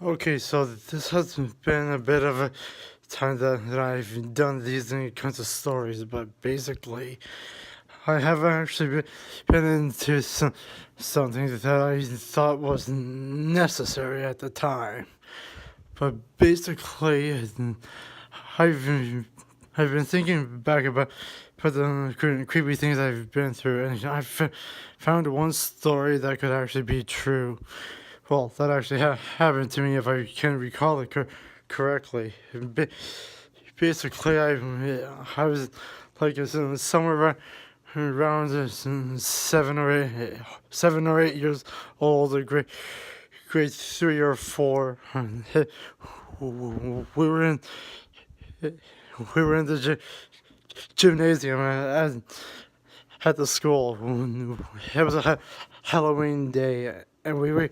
Okay, so this has been a bit of a time that I've done these kinds of stories, but basically, I have actually been into something that I thought was necessary at the time. But basically, I've been, I've been thinking back about the creepy things I've been through, and I've found one story that could actually be true. Well, that actually happened to me if I can recall it correctly. Basically, I was like somewhere around 7 or 8 years old, grade 3 or 4. And we were in we were in the gymnasium at the school. It was a Halloween day, and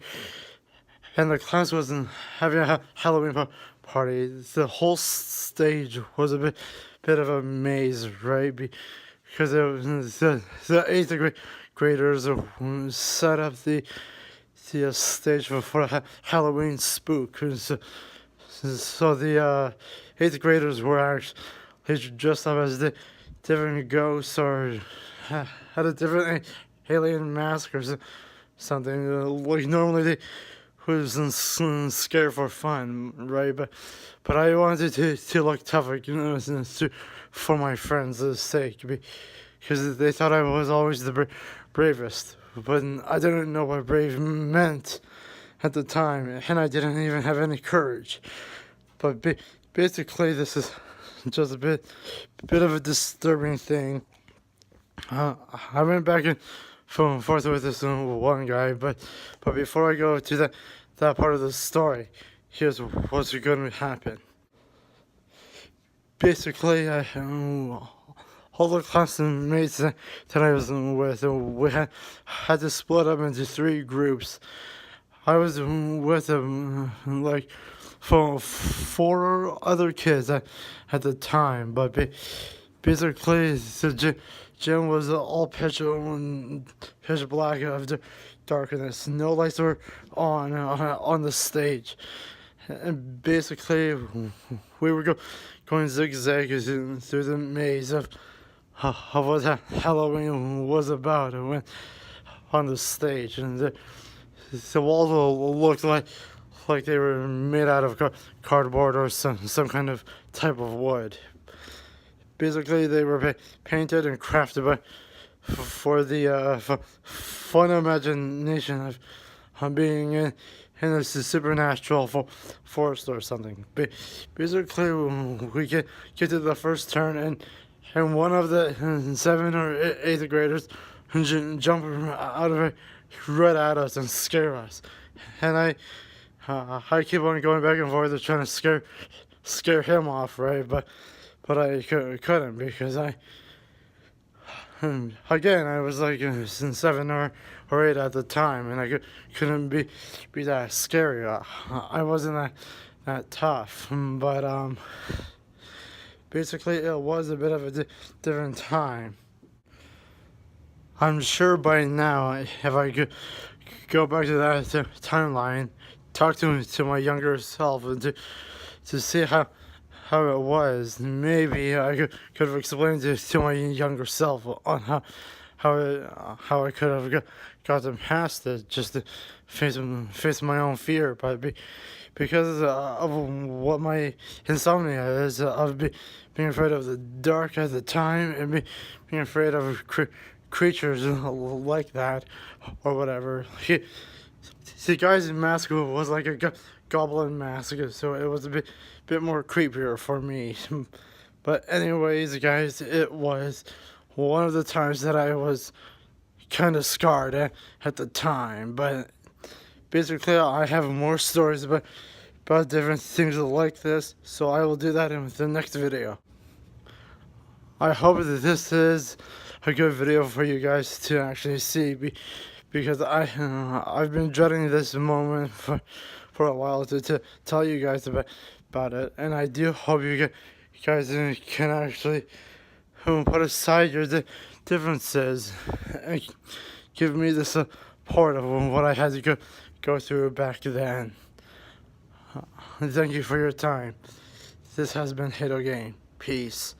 and the class wasn't having a Halloween party. The whole stage was a bit of a maze, right? Because it was the eighth graders set up the stage for a Halloween spook. So the eighth graders were actually dressed up as the different ghosts or had a different alien mask or something. Like normally they was scared for fun, right? But I wanted to look tough, for my friends' sake, because they thought I was always the bravest. But I didn't know what brave meant at the time, and I didn't even have any courage. But basically, this is just a bit of a disturbing thing. I went back and forth with this one guy, but before I go to that part of the story, here's what's going to happen. Basically, all the classmates that I was with, we had to split up into 3 groups. I was with like four other kids at the time, but basically the gym was all pitch black of darkness. No lights were on the stage, and basically we were going zigzag through the maze of what Halloween was about. And went on the stage, and the walls looked like they were made out of cardboard or some kind of type of wood. Basically, they were painted and crafted for the fun imagination of being in a supernatural forest or something. Basically, we get to the first turn, and one of the 7 or 8th graders jump out of it right at us and scare us. And I keep on going back and forth trying to scare him off, right? But I couldn't because again, I was like in 7 or 8 at the time, and I couldn't be that scary. I wasn't that tough, but basically it was a bit of a different time. I'm sure by now, if I could go back to that timeline, talk to my younger self, and to see how it was, maybe I could have explained it to my younger self on how I could have gotten past it, just to face my own fear, but because of what my insomnia is, of being afraid of the dark at the time, and being afraid of creatures like that or whatever. The guy's mask was like a goblin mask, so it was a bit more creepier for me. But anyways, guys, it was one of the times that I was kind of scarred at the time. But basically, I have more stories about different things like this, so I will do that in the next video. I hope that this is a good video for you guys to actually see, because I've been dreading this moment for a while to tell you guys about it, and I do hope you guys can actually put aside your differences and give me the support of what I had to go through back then. And thank you for your time. This has been Hito Game. Peace.